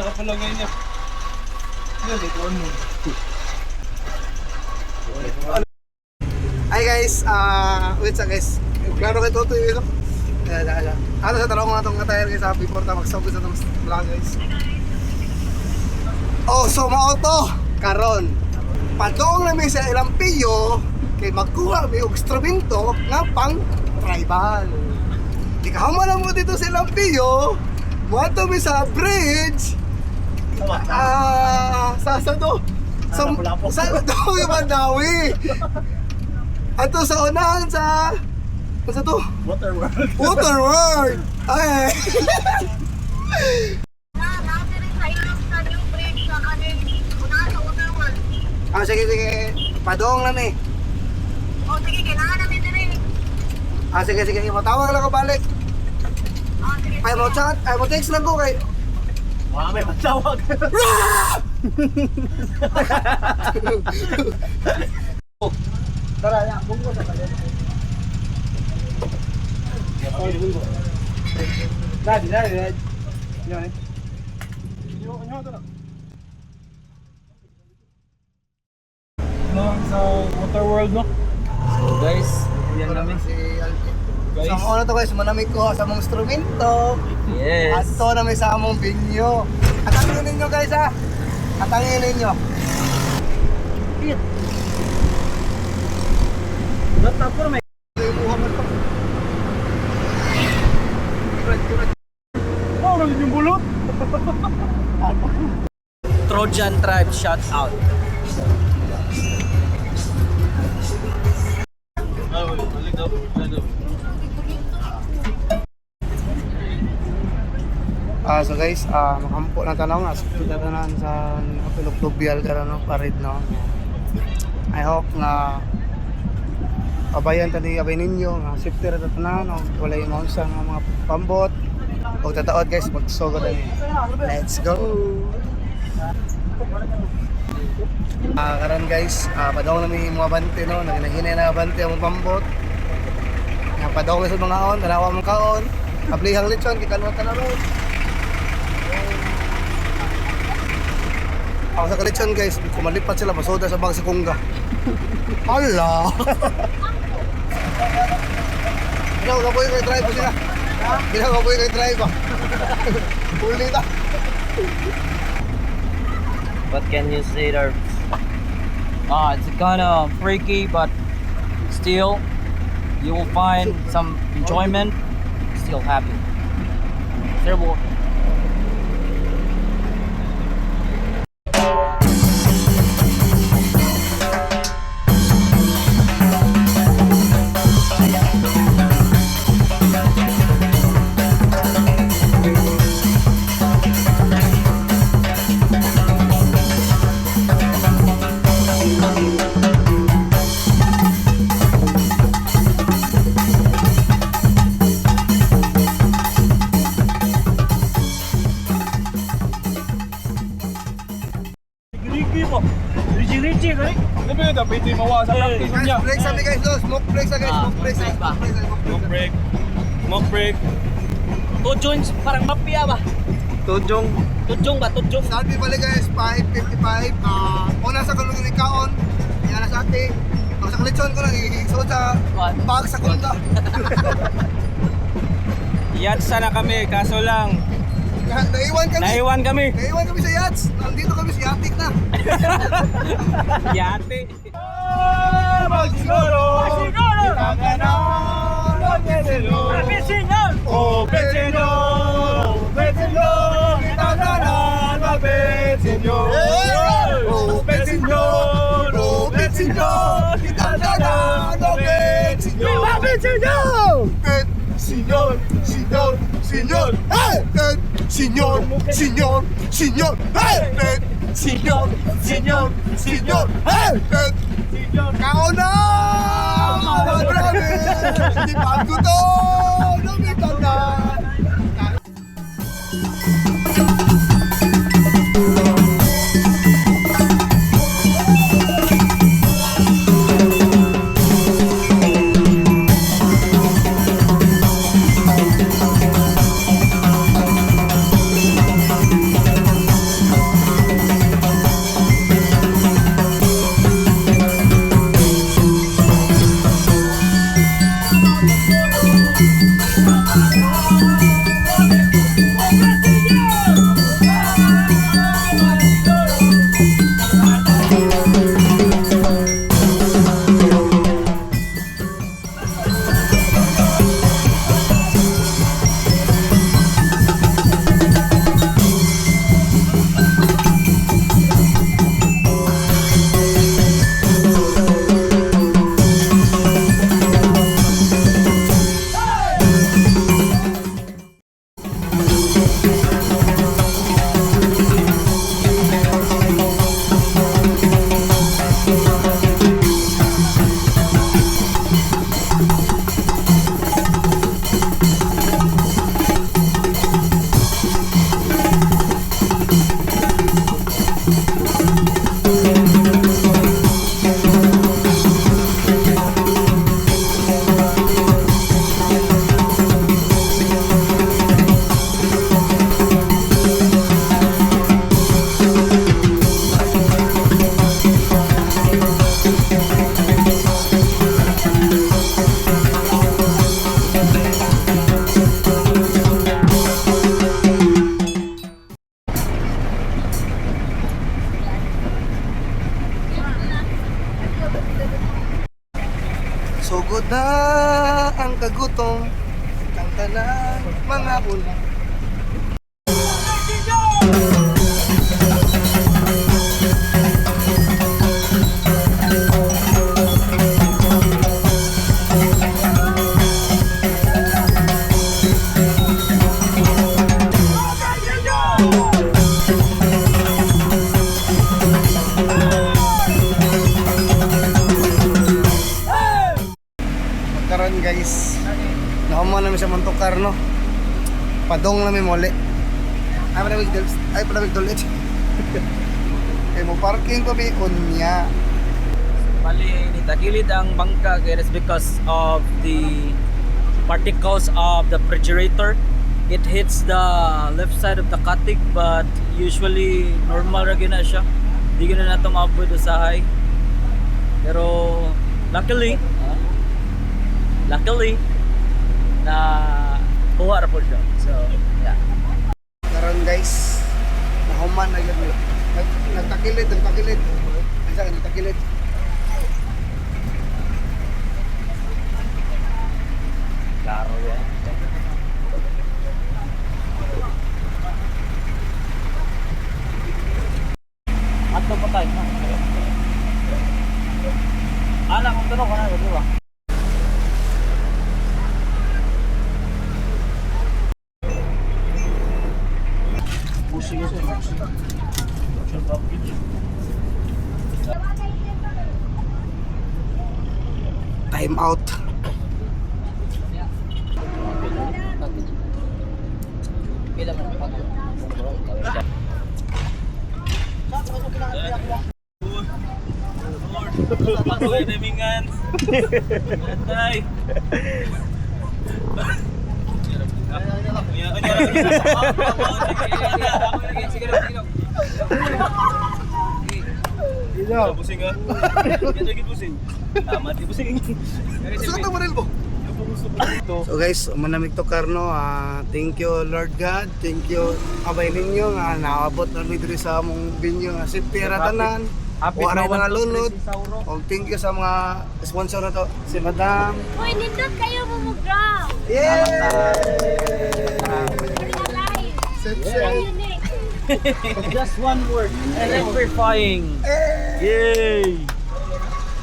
nakapalagay niya. Yan, ituan mo. Hi guys, wait sa guys. Klaro kayo toto yun. Ano sa talong nga itong katayar guys, before ta magsabot sa itong vlog guys. Oh, so mauto karon. Padong namin sa ilang piyo kay magkuha may instrumento nga pang tribal. Di ka hamalan mo dito sa ilang piyo, muato mi sa bridge. Sa to? Sa to yung Mandawi. Ato sa unahan sa to? Waterworld. Ay. Sige. Padong lang eh. Oh, sige, kailangan namin din eh. Sige. Matawag lang ko balik. Sige. Ay mo chat, ay mo text lang ko kay. May matawag. Tara, ya, bungko sa kanya. Dad. Yan eh. Sa Waterworld, no? So guys, yan namin. Si Alvin. Guys. So ano to guys, manamig ko sa mga instrumento. Yes. At ito namin sa among binyo. Atangin ninyo guys ha. Atangin ninyo. Natapor may. Oh, nalit yung bulot. Trojan Tribe shout out. So guys, makampo na tanong as kita tanan sa Pilog-Tubyal ka no, parid no. I hope na kabayan tani abay ninyo nga safety ra tanan no, wala imong sa mga pambot. Og tataod guys, magsugod ani. Let's go. Karon guys, padong nami mga bante no, naghinay na bante ang pambot. Nga padong sa mga on, dalawa mong kaon. Ablihang lechon kikalwa ta na ron. Ako sa kalitsyon guys, kumalipat sila, masoda sa bang si Kungga. Hala! Ginagaboy ko yung drive sila. Ginagaboy ko yung drive ba? Huli na. What can you say there? It's kind of freaky, but still, you will find some enjoyment. Still happy. Terrible. Richie, kali. Ano ba yun? Dapat ito yung mawasan ng team niya. Break sabi guys, no? Smoke break sa guys, smoke break sa Smoke break. Tujong parang mafia ba? Tujong. Tujong ba? Tujong. Sabi bali guys, 5:55. Una sa kalungan ni Kaon. Yan na sa ate. Ang sa kalitsyon ko lang, iisuot sa bag sa Kungga. Yatsa na kami, kaso lang. Naiwan kami. Naiwan kami sa yachts. Nandito kami sa yatik na. Yate. Magsiguro! Itaganon! Magsiguro! Peseñor! Oh, Peseñor! Peseñor! Itaganon! Magpeseñor! Oh, Peseñor! Oh, Peseñor! Itaganon! Magpeseñor! Magpeseñor! Señor, hey! Señor, hey! Señor, hey! Kaon na! Mga grabe! Di bago to! Lumitan na! na ang kagutom ng tanan mga ulo. Karon guys, nakuha namin sa Montukar no. Padong namin muli. Ay panamig dulit. Kaya mo parking ko may unya. Bali, nitagilid ang bangka kaya it's because of the particles of the refrigerator. It hits the left side of the katig but usually normal ra gina siya. Di gina na ito maabot usahay. Pero luckily na kuha ra po siya. So, yeah. Karon guys, nahuman na yun. Nagtakilid. Ang saan nagtakilid. Klaro yan. Ato pa tayo. Anak, kung tanong ko na, di ba? Time out. Pila man pag Patuloy namingan. Tay. Pusing ka. Yan lagi pusing. Tama di pusing. So guys, manamig to Karno. Thank you Lord God. Thank you abay ninyo nga naabot na mi diri sa among binyo nga safety ra tanan. Wala na nga lunod. Og thank you sa mga sponsor na to. Si Madam. Uy, nindot kayo mumugra. Yeah! Alive. Unique. Just one word. Electrifying. Yay!